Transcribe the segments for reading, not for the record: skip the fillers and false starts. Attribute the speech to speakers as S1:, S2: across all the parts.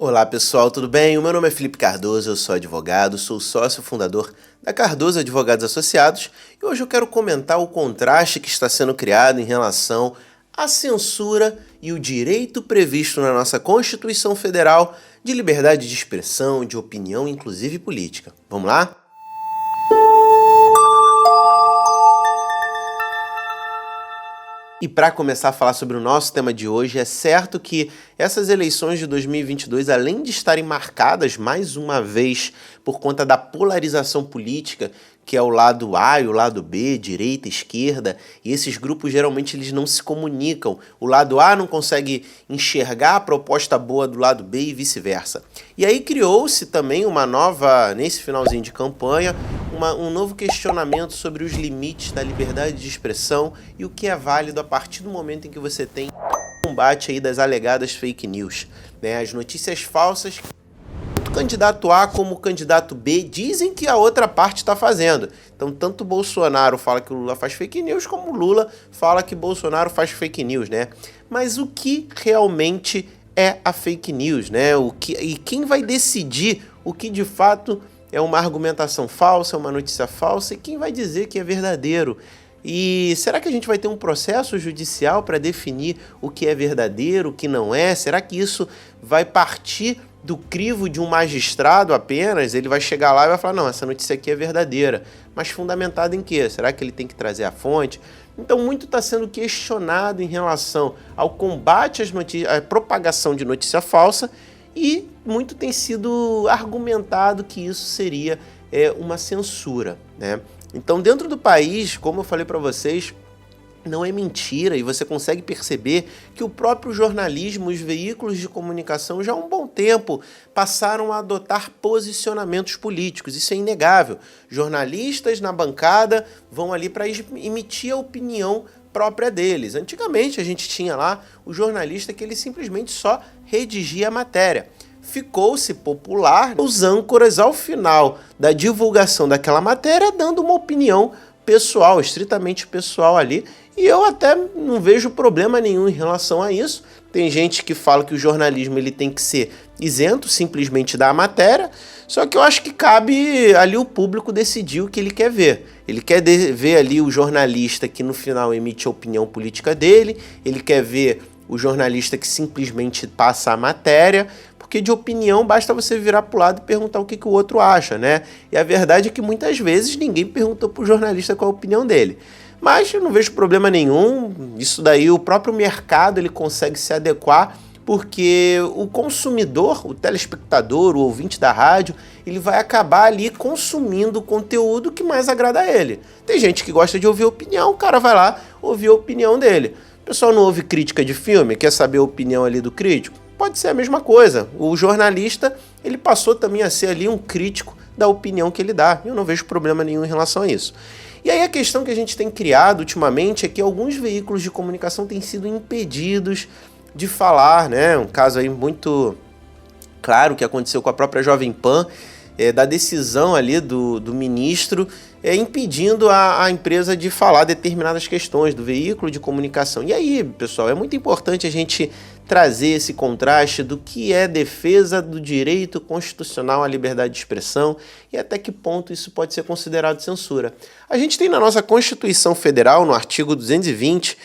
S1: Olá pessoal, tudo bem? O meu nome é Felipe Cardoso, eu sou advogado, sou sócio fundador da Cardoso Advogados Associados e hoje eu quero comentar o contraste que está sendo criado em relação à censura e o direito previsto na nossa Constituição Federal de liberdade de expressão, de opinião, inclusive política. Vamos lá? E para começar a falar sobre o nosso tema de hoje, é certo que essas eleições de 2022, além de estarem marcadas mais uma vez por conta da polarização política, que é o lado A e o lado B, direita, esquerda, e esses grupos geralmente eles não se comunicam. O lado A não consegue enxergar a proposta boa do lado B e vice-versa. E aí criou-se também nesse finalzinho de campanha, um novo questionamento sobre os limites da liberdade de expressão e o que é válido a partir do momento em que você tem combate aí das alegadas fake news, né? As notícias falsas, tanto o candidato A como o candidato B dizem que a outra parte está fazendo. Então, tanto o Bolsonaro fala que o Lula faz fake news, como o Lula fala que Bolsonaro faz fake news, né? Mas o que realmente é a fake news, né? E quem vai decidir o que de fato é uma argumentação falsa, uma notícia falsa, e quem vai dizer que é verdadeiro? E será que a gente vai ter um processo judicial para definir o que é verdadeiro, o que não é? Será que isso vai partir do crivo de um magistrado apenas? Ele vai chegar lá e vai falar, não, essa notícia aqui é verdadeira. Mas fundamentada em quê? Será que ele tem que trazer a fonte? Então muito está sendo questionado em relação ao combate à propagação de notícia falsa, e muito tem sido argumentado que isso seria uma censura, né? Então, dentro do país, como eu falei para vocês, não é mentira, e você consegue perceber que o próprio jornalismo, os veículos de comunicação já há um bom tempo passaram a adotar posicionamentos políticos. Isso é inegável. Jornalistas na bancada vão ali para emitir a opinião própria deles. Antigamente a gente tinha lá o jornalista que ele simplesmente só redigia a matéria. Ficou-se popular os âncoras ao final da divulgação daquela matéria dando uma opinião pessoal, estritamente pessoal ali, e eu até não vejo problema nenhum em relação a isso. Tem gente que fala que o jornalismo ele tem que ser isento, simplesmente da matéria, só que eu acho que cabe ali o público decidir o que ele quer ver. Ele quer ver ali o jornalista que no final emite a opinião política dele, ele quer ver o jornalista que simplesmente passa a matéria, porque de opinião basta você virar para o lado e perguntar o que o outro acha, né? E a verdade é que muitas vezes ninguém perguntou para o jornalista qual a opinião dele. Mas eu não vejo problema nenhum, isso daí o próprio mercado ele consegue se adequar, porque o consumidor, o telespectador, o ouvinte da rádio, ele vai acabar ali consumindo o conteúdo que mais agrada a ele. Tem gente que gosta de ouvir opinião, o cara vai lá ouvir a opinião dele. O pessoal não ouve crítica de filme, quer saber a opinião ali do crítico? Pode ser a mesma coisa. O jornalista, ele passou também a ser ali um crítico da opinião que ele dá. Eu não vejo problema nenhum em relação a isso. E aí a questão que a gente tem criado ultimamente é que alguns veículos de comunicação têm sido impedidos de falar, né? Um caso aí muito claro que aconteceu com a própria Jovem Pan, da decisão ali do ministro impedindo a empresa de falar determinadas questões do veículo de comunicação. E aí, pessoal, é muito importante a gente trazer esse contraste do que é defesa do direito constitucional à liberdade de expressão e até que ponto isso pode ser considerado censura. A gente tem na nossa Constituição Federal, no artigo 220,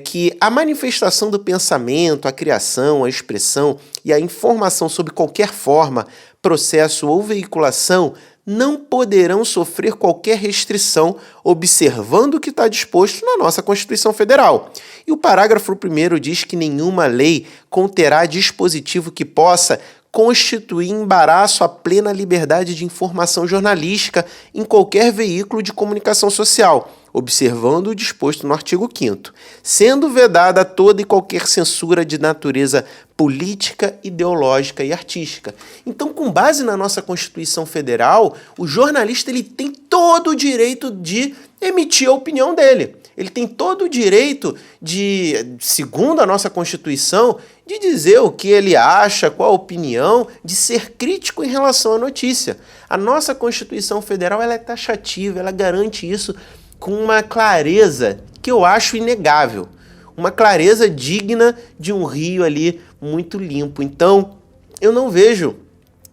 S1: que a manifestação do pensamento, a criação, a expressão e a informação sob qualquer forma, processo ou veiculação não poderão sofrer qualquer restrição, observando o que está disposto na nossa Constituição Federal. E o parágrafo 1º diz que nenhuma lei conterá dispositivo que possa constituir embaraço à plena liberdade de informação jornalística em qualquer veículo de comunicação social, observando o disposto no artigo 5º, sendo vedada toda e qualquer censura de natureza política, ideológica e artística. Então, com base na nossa Constituição Federal, o jornalista ele tem todo o direito de emitir a opinião dele. Ele tem todo o direito de, segundo a nossa Constituição, de dizer o que ele acha, qual a opinião, de ser crítico em relação à notícia. A nossa Constituição Federal ela é taxativa, ela garante isso com uma clareza que eu acho inegável. Uma clareza digna de um rio ali muito limpo. Então, eu não vejo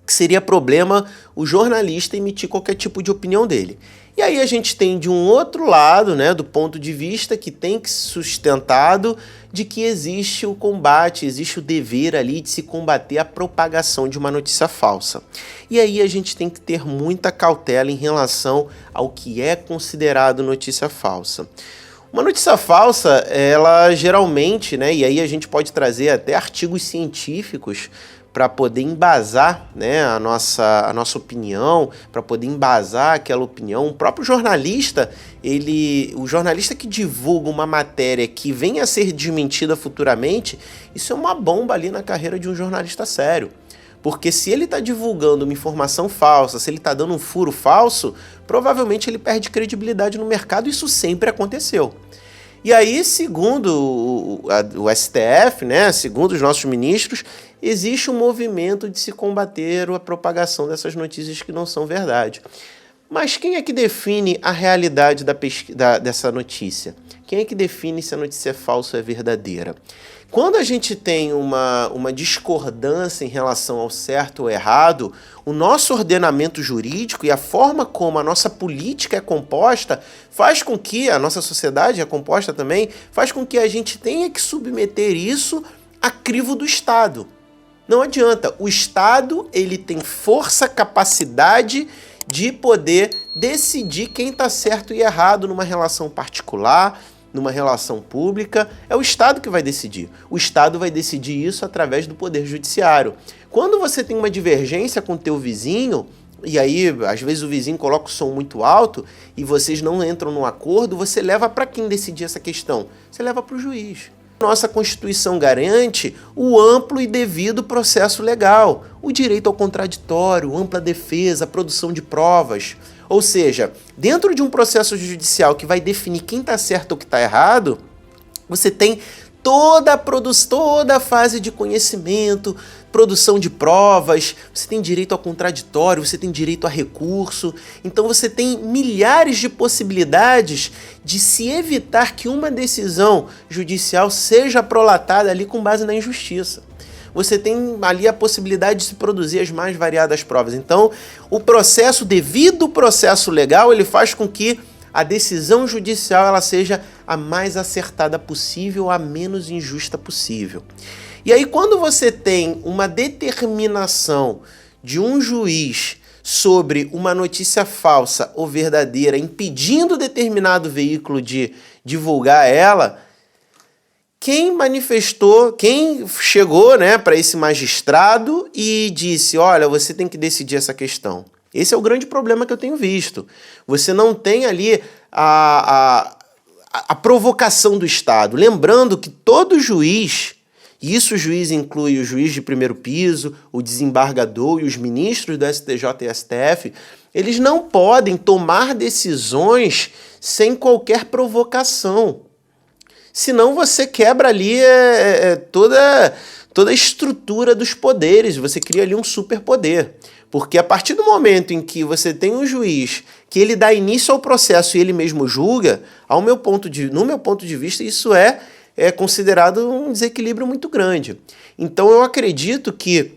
S1: que seria problema o jornalista emitir qualquer tipo de opinião dele. E aí a gente tem de um outro lado, né, do ponto de vista que tem que ser sustentado de que existe o combate, existe o dever ali de se combater a propagação de uma notícia falsa. E aí a gente tem que ter muita cautela em relação ao que é considerado notícia falsa. Uma notícia falsa, ela geralmente, né, e aí a gente pode trazer até artigos científicos para poder embasar, né, a nossa opinião, para poder embasar aquela opinião. O próprio jornalista, o jornalista que divulga uma matéria que venha a ser desmentida futuramente, isso é uma bomba ali na carreira de um jornalista sério. Porque se ele está divulgando uma informação falsa, se ele está dando um furo falso, provavelmente ele perde credibilidade no mercado. Isso sempre aconteceu. E aí, segundo o STF, né, segundo os nossos ministros, existe um movimento de se combater a propagação dessas notícias que não são verdade. Mas quem é que define a realidade dessa notícia? Quem é que define se a notícia é falsa ou é verdadeira? Quando a gente tem uma discordância em relação ao certo ou errado, o nosso ordenamento jurídico e a forma como a nossa política é composta faz com que, a nossa sociedade é composta também, faz com que a gente tenha que submeter isso a crivo do Estado. Não adianta, o Estado ele tem força, capacidade de poder decidir quem está certo e errado numa relação particular, numa relação pública, é o Estado que vai decidir. O Estado vai decidir isso através do Poder Judiciário. Quando você tem uma divergência com o teu vizinho, e aí às vezes o vizinho coloca o som muito alto e vocês não entram num acordo, você leva para quem decidir essa questão? Você leva para o juiz. Nossa Constituição garante o amplo e devido processo legal, o direito ao contraditório, ampla defesa, produção de provas. Ou seja, dentro de um processo judicial que vai definir quem está certo ou que está errado, você tem toda a fase de conhecimento, produção de provas, você tem direito ao contraditório, você tem direito a recurso. Então você tem milhares de possibilidades de se evitar que uma decisão judicial seja prolatada ali com base na injustiça. Você tem ali a possibilidade de se produzir as mais variadas provas. Então, o devido processo legal, ele faz com que a decisão judicial ela seja a mais acertada possível, a menos injusta possível. E aí, quando você tem uma determinação de um juiz sobre uma notícia falsa ou verdadeira, impedindo determinado veículo de divulgar ela, quem chegou, né, para esse magistrado e disse, olha, você tem que decidir essa questão. Esse é o grande problema que eu tenho visto. Você não tem ali a provocação do Estado. Lembrando que todo juiz, e isso o juiz inclui o juiz de primeiro piso, o desembargador e os ministros do STJ e STF, eles não podem tomar decisões sem qualquer provocação. Senão você quebra ali toda a estrutura dos poderes, você cria ali um superpoder. Porque a partir do momento em que você tem um juiz que ele dá início ao processo e ele mesmo julga, no meu ponto de vista, isso é considerado um desequilíbrio muito grande. Então eu acredito que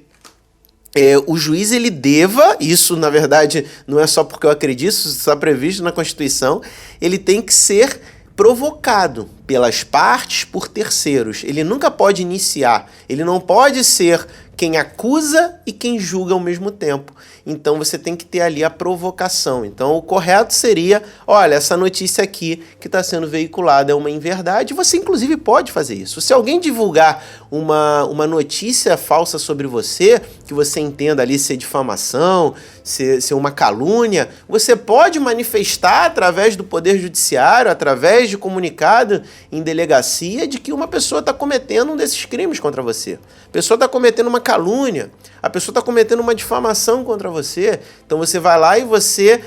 S1: o juiz ele deva, isso na verdade não é só porque eu acredito, isso está previsto na Constituição, ele tem que ser provocado pelas partes, por terceiros. Ele nunca pode iniciar, ele não pode ser quem acusa e quem julga ao mesmo tempo. Então você tem que ter ali a provocação. Então o correto seria, olha, essa notícia aqui que está sendo veiculada é uma inverdade, você inclusive pode fazer isso. Se alguém divulgar uma notícia falsa sobre você, que você entenda ali ser difamação, ser uma calúnia, você pode manifestar através do Poder Judiciário, através de comunicado em delegacia, de que uma pessoa está cometendo um desses crimes contra você. A pessoa está cometendo uma calúnia, a pessoa está cometendo uma difamação contra você. Então você vai lá e você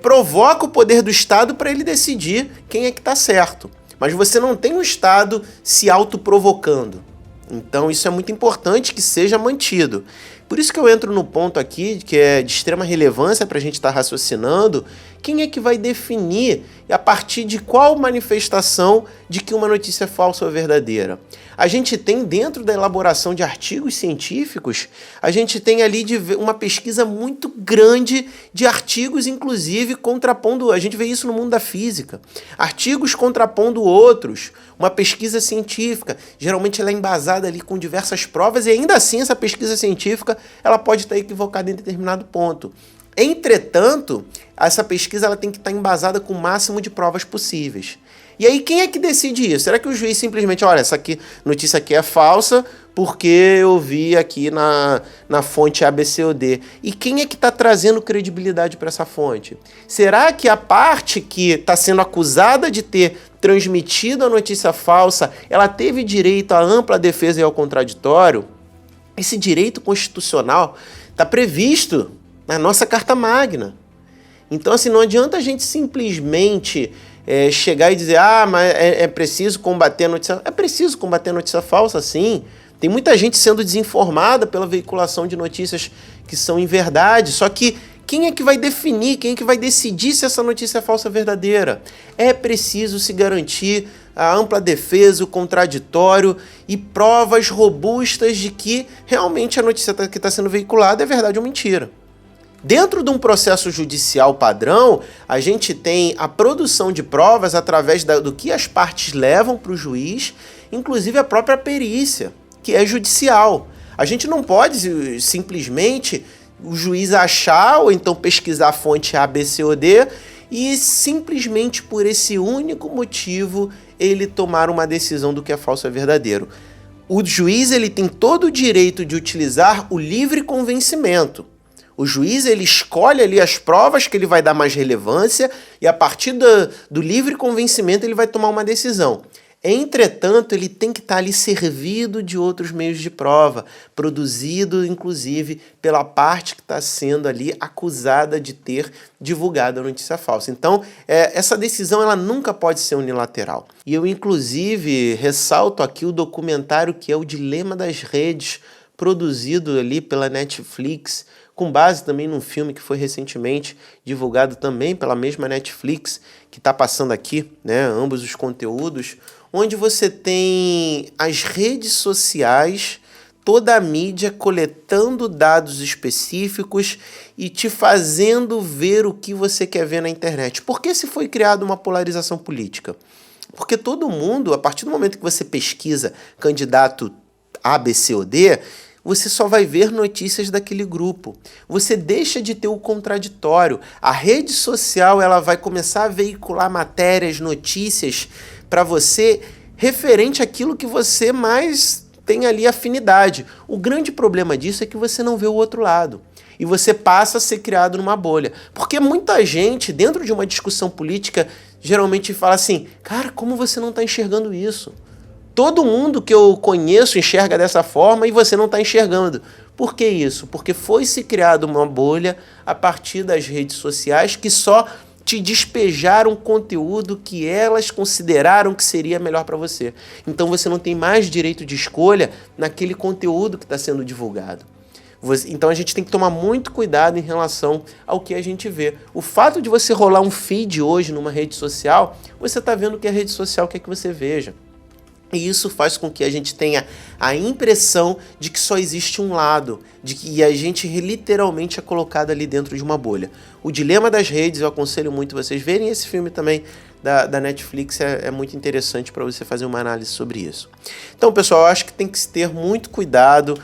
S1: provoca o poder do Estado para ele decidir quem é que está certo. Mas você não tem o Estado se autoprovocando. Então isso é muito importante que seja mantido. Por isso que eu entro no ponto aqui, que é de extrema relevância para a gente estar raciocinando, quem é que vai definir a partir de qual manifestação de que uma notícia é falsa ou verdadeira? A gente tem dentro da elaboração de artigos científicos, a gente tem ali uma pesquisa muito grande de artigos, inclusive contrapondo, a gente vê isso no mundo da física, artigos contrapondo outros, uma pesquisa científica, geralmente ela é embasada ali com diversas provas e ainda assim essa pesquisa científica ela pode estar equivocada em determinado ponto. Entretanto, essa pesquisa ela tem que estar embasada com o máximo de provas possíveis. E aí quem é que decide isso? Será que o juiz simplesmente, olha, essa notícia aqui é falsa porque eu vi aqui na fonte ABCD? E quem é que está trazendo credibilidade para essa fonte? Será que a parte que está sendo acusada de ter transmitido a notícia falsa, ela teve direito à ampla defesa e ao contraditório? Esse direito constitucional está previsto na nossa Carta Magna. Então, assim, não adianta a gente simplesmente chegar e dizer, mas é preciso combater a notícia... É preciso combater a notícia falsa, sim. Tem muita gente sendo desinformada pela veiculação de notícias que são inverdade, só que quem é que vai definir, quem é que vai decidir se essa notícia é falsa ou verdadeira? É preciso se garantir a ampla defesa, o contraditório e provas robustas de que realmente a notícia que está sendo veiculada é verdade ou mentira. Dentro de um processo judicial padrão, a gente tem a produção de provas através do que as partes levam para o juiz, inclusive a própria perícia, que é judicial. A gente não pode simplesmente o juiz achar ou então pesquisar a fonte A, B, C ou D e simplesmente por esse único motivo ele tomar uma decisão do que é falso ou verdadeiro. O juiz ele tem todo o direito de utilizar o livre convencimento. O juiz ele escolhe ali as provas que ele vai dar mais relevância e a partir do livre convencimento ele vai tomar uma decisão. Entretanto, ele tem que estar ali servido de outros meios de prova, produzido inclusive pela parte que está sendo ali acusada de ter divulgado a notícia falsa. Então, essa decisão ela nunca pode ser unilateral. E eu inclusive ressalto aqui o documentário que é o Dilema das Redes, produzido ali pela Netflix, com base também num filme que foi recentemente divulgado também pela mesma Netflix, que está passando aqui, né, ambos os conteúdos, onde você tem as redes sociais, toda a mídia coletando dados específicos e te fazendo ver o que você quer ver na internet. Por que se foi criada uma polarização política? Porque todo mundo, a partir do momento que você pesquisa candidato A, B, C ou D, você só vai ver notícias daquele grupo. Você deixa de ter o contraditório. A rede social ela vai começar a veicular matérias, notícias para você referente àquilo que você mais tem ali afinidade. O grande problema disso é que você não vê o outro lado. E você passa a ser criado numa bolha. Porque muita gente, dentro de uma discussão política, geralmente fala assim, cara, como você não está enxergando isso? Todo mundo que eu conheço enxerga dessa forma e você não está enxergando. Por que isso? Porque foi se criada uma bolha a partir das redes sociais que só te despejaram conteúdo que elas consideraram que seria melhor para você. Então você não tem mais direito de escolha naquele conteúdo que está sendo divulgado. Então a gente tem que tomar muito cuidado em relação ao que a gente vê. O fato de você rolar um feed hoje numa rede social, você está vendo o que a rede social quer que você veja. E isso faz com que a gente tenha a impressão de que só existe um lado, de que a gente literalmente é colocado ali dentro de uma bolha. O Dilema das Redes, eu aconselho muito vocês verem esse filme também da Netflix, é muito interessante para você fazer uma análise sobre isso. Então, pessoal, eu acho que tem que se ter muito cuidado.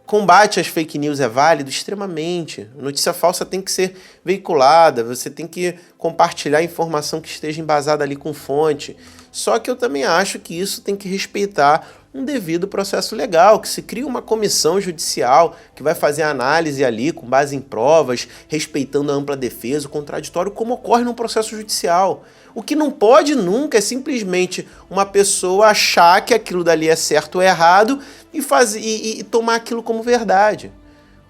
S1: Combate às fake news é válido extremamente. Notícia falsa tem que ser veiculada, você tem que compartilhar informação que esteja embasada ali com fonte. Só que eu também acho que isso tem que respeitar um devido processo legal, que se cria uma comissão judicial que vai fazer a análise ali com base em provas, respeitando a ampla defesa, o contraditório, como ocorre num processo judicial. O que não pode nunca é simplesmente uma pessoa achar que aquilo dali é certo ou errado e tomar aquilo como verdade.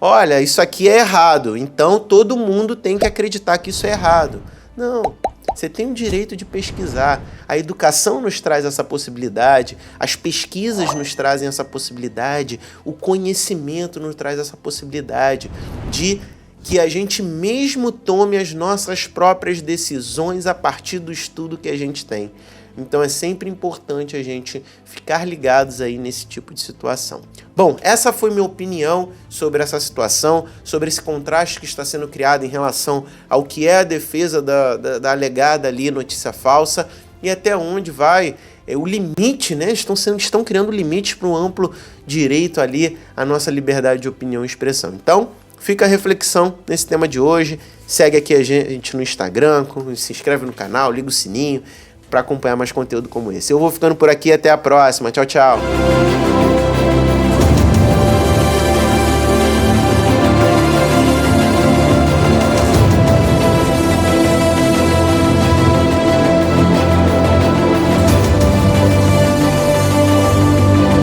S1: Olha, isso aqui é errado, então todo mundo tem que acreditar que isso é errado. Não. Você tem o direito de pesquisar. A educação nos traz essa possibilidade, as pesquisas nos trazem essa possibilidade, o conhecimento nos traz essa possibilidade de que a gente mesmo tome as nossas próprias decisões a partir do estudo que a gente tem. Então é sempre importante a gente ficar ligados aí nesse tipo de situação. Bom, essa foi minha opinião sobre essa situação, sobre esse contraste que está sendo criado em relação ao que é a defesa da alegada ali notícia falsa e até onde vai o limite, né? Estão criando limites para um amplo direito ali à nossa liberdade de opinião e expressão. Então, fica a reflexão nesse tema de hoje. Segue aqui a gente no Instagram, se inscreve no canal, liga o sininho para acompanhar mais conteúdo como esse. Eu vou ficando por aqui, até a próxima. Tchau, tchau.